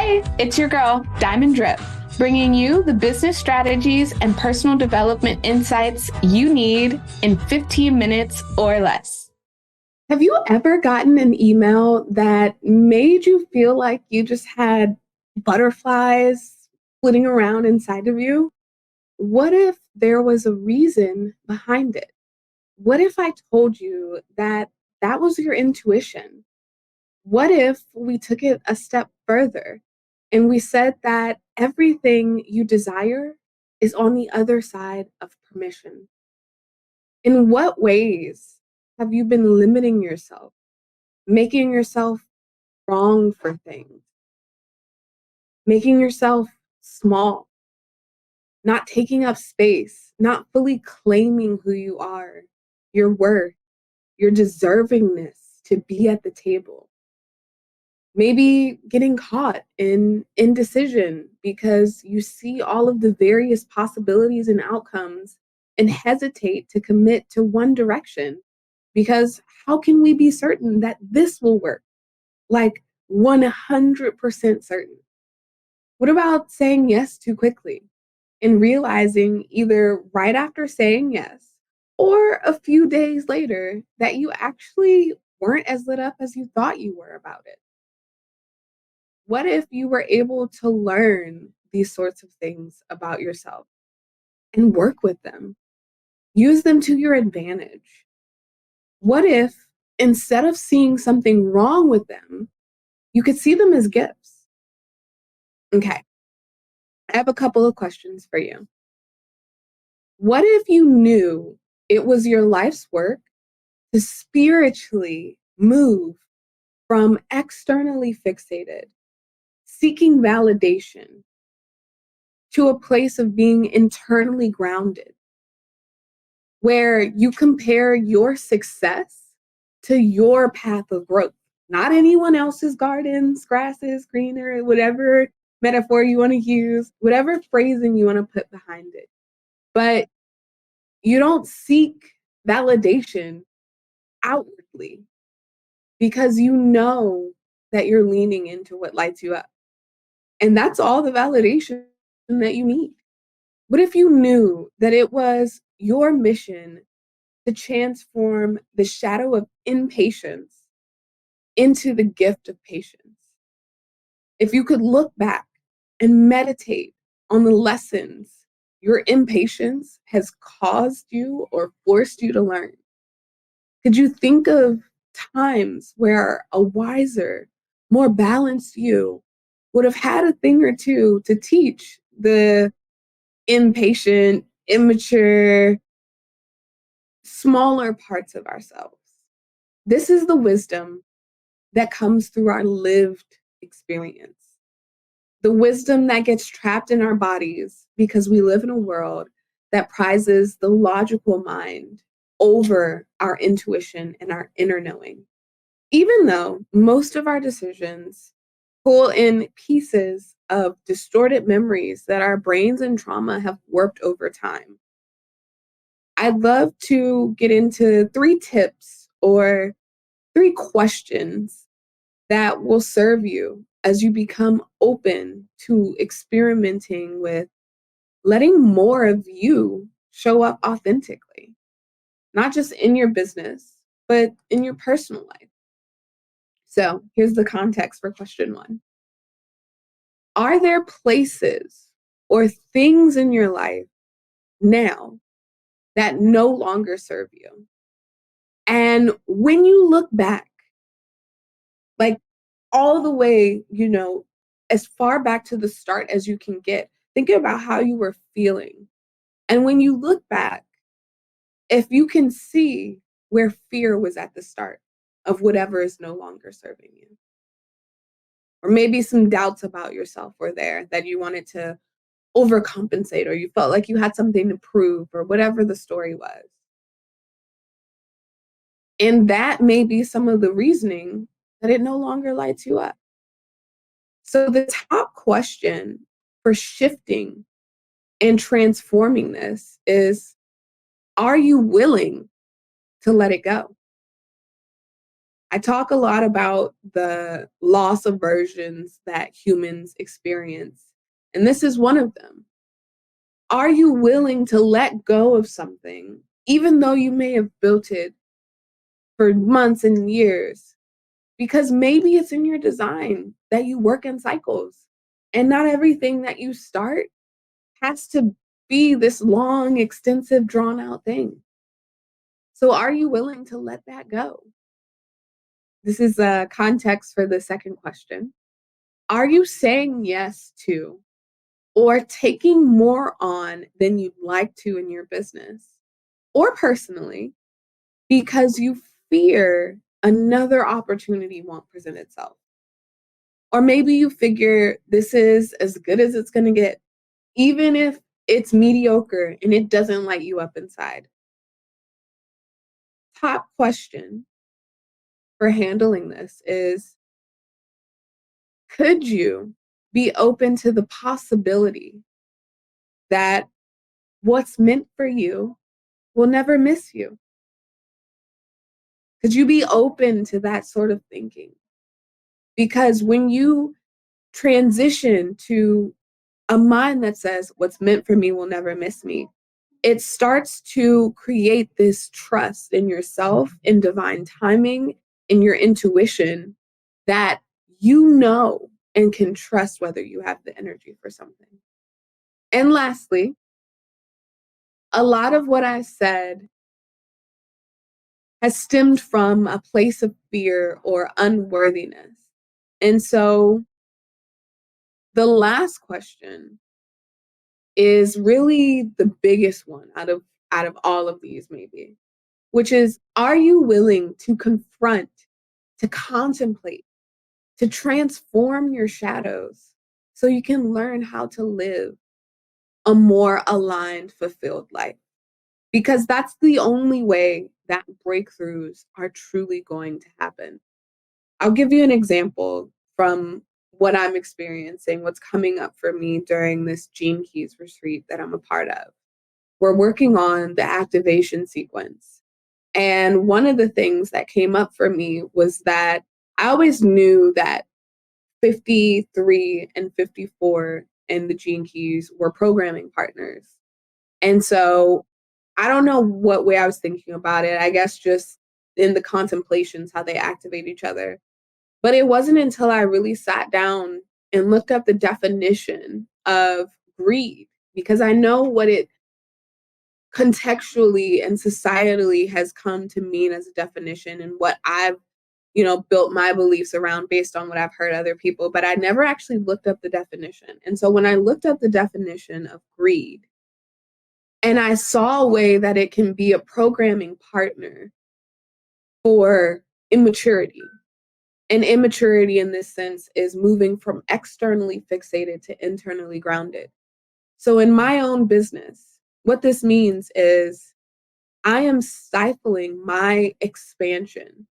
Hey, it's your girl, Diamond Drip, bringing you the business strategies and personal development insights you need in 15 minutes or less. Have you ever gotten an email that made you feel like you just had butterflies flitting around inside of you? What if there was a reason behind it? What if I told you that that was your intuition? What if we took it a step further and we said that everything you desire is on the other side of permission? In what ways have you been limiting yourself, making yourself wrong for things, making yourself small, not taking up space, not fully claiming who you are, your worth, your deservingness to be at the table? Maybe getting caught in indecision because you see all of the various possibilities and outcomes and hesitate to commit to one direction. Because how can we be certain that this will work? Like 100% certain. What about saying yes too quickly and realizing either right after saying yes or a few days later that you actually weren't as lit up as you thought you were about it? What if you were able to learn these sorts of things about yourself and work with them? Use them to your advantage. What if instead of seeing something wrong with them, you could see them as gifts? Okay, I have a couple of questions for you. What if you knew it was your life's work to spiritually move from externally fixated, seeking validation, to a place of being internally grounded, where you compare your success to your path of growth, not anyone else's gardens, grasses, greener, whatever metaphor you want to use, whatever phrasing you want to put behind it. But you don't seek validation outwardly because you know that you're leaning into what lights you up. And that's all the validation that you need. What if you knew that it was your mission to transform the shadow of impatience into the gift of patience? If you could look back and meditate on the lessons your impatience has caused you or forced you to learn, could you think of times where a wiser, more balanced you would have had a thing or two to teach the impatient, immature, smaller parts of ourselves? This is the wisdom that comes through our lived experience. The wisdom that gets trapped in our bodies because we live in a world that prizes the logical mind over our intuition and our inner knowing. Even though most of our decisions pull in pieces of distorted memories that our brains and trauma have warped over time, I'd love to get into 3 tips or 3 questions that will serve you as you become open to experimenting with letting more of you show up authentically, not just in your business, but in your personal life. So here's the context for question 1. Are there places or things in your life now that no longer serve you? And when you look back, like all the way, as far back to the start as you can get, think about how you were feeling. And when you look back, if you can see where fear was at the start of whatever is no longer serving you, or maybe some doubts about yourself were there that you wanted to overcompensate, or you felt like you had something to prove, or whatever the story was. And that may be some of the reasoning that it no longer lights you up. So the top question for shifting and transforming this is, are you willing to let it go? I talk a lot about the loss aversions that humans experience, and this is one of them. Are you willing to let go of something, even though you may have built it for months and years? Because maybe it's in your design that you work in cycles, and not everything that you start has to be this long, extensive, drawn out thing. So are you willing to let that go? This is a context for the second question. Are you saying yes to or taking more on than you'd like to in your business or personally because you fear another opportunity won't present itself? Or maybe you figure this is as good as it's going to get, even if it's mediocre and it doesn't light you up inside. Top question for handling this is, could you be open to the possibility that what's meant for you will never miss you? Could you be open to that sort of thinking? Because when you transition to a mind that says, what's meant for me will never miss me, it starts to create this trust in yourself, in divine timing, in your intuition that you know and can trust whether you have the energy for something. And lastly, a lot of what I said has stemmed from a place of fear or unworthiness. And so the last question is really the biggest one out of all of these maybe, which is, are you willing to confront, to contemplate, to transform your shadows so you can learn how to live a more aligned, fulfilled life? Because that's the only way that breakthroughs are truly going to happen. I'll give you an example from what I'm experiencing, what's coming up for me during this Gene Keys retreat that I'm a part of. We're working on the activation sequence. And one of the things that came up for me was that I always knew that 53 and 54 and the Gene Keys were programming partners. And so I don't know what way I was thinking about it. I guess just in the contemplations, how they activate each other. But it wasn't until I really sat down and looked up the definition of greed, because I know what it contextually and societally has come to mean as a definition and what I've, built my beliefs around based on what I've heard other people, but I never actually looked up the definition. And so when I looked up the definition of greed, and I saw a way that it can be a programming partner for immaturity. And immaturity in this sense is moving from externally fixated to internally grounded. So in my own business, what this means is I am stifling my expansion,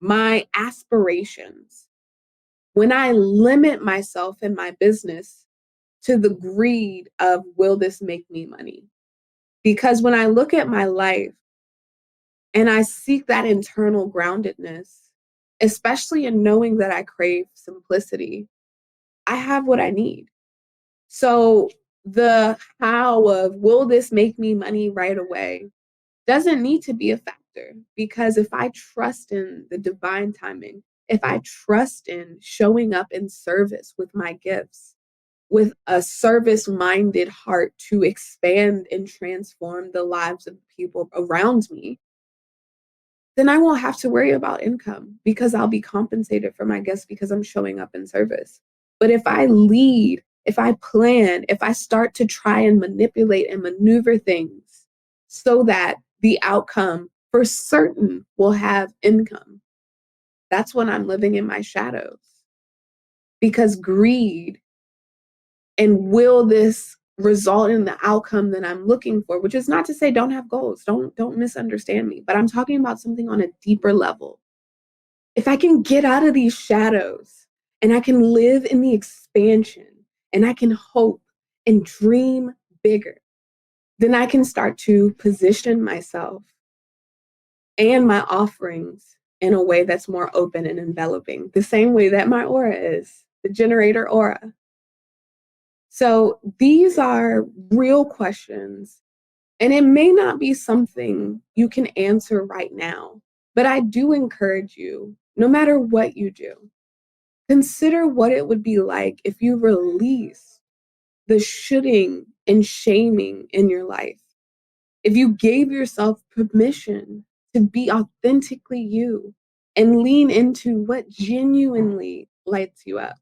my aspirations, when I limit myself in my business to the greed of, will this make me money? Because when I look at my life and I seek that internal groundedness, especially in knowing that I crave simplicity, I have what I need. So the how of, will this make me money right away, doesn't need to be a factor, because if I trust in the divine timing, if I trust in showing up in service with my gifts, with a service-minded heart to expand and transform the lives of people around me, then I won't have to worry about income, because I'll be compensated for my gifts because I'm showing up in service. But if I lead, if I plan, if I start to try and manipulate and maneuver things so that the outcome for certain will have income, that's when I'm living in my shadows. Because greed and, will this result in the outcome that I'm looking for, which is not to say don't have goals, don't misunderstand me, but I'm talking about something on a deeper level. If I can get out of these shadows and I can live in the expansion and I can hope and dream bigger, then I can start to position myself and my offerings in a way that's more open and enveloping, the same way that my aura is, the generator aura. So these are real questions, and it may not be something you can answer right now, but I do encourage you, no matter what you do, consider what it would be like if you release the shoulding and shaming in your life. If you gave yourself permission to be authentically you and lean into what genuinely lights you up.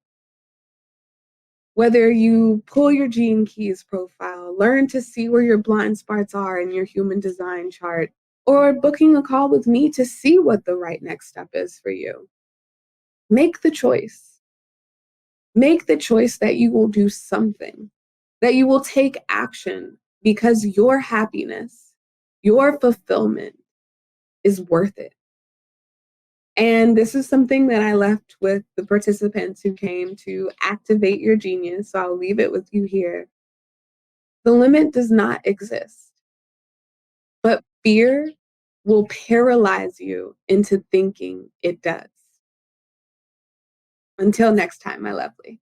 Whether you pull your Gene Keys profile, learn to see where your blind spots are in your human design chart, or booking a call with me to see what the right next step is for you. Make the choice. Make the choice that you will do something, that you will take action because your happiness, your fulfillment is worth it. And this is something that I left with the participants who came to activate your genius. So I'll leave it with you here. The limit does not exist, but fear will paralyze you into thinking it does. Until next time, my lovely.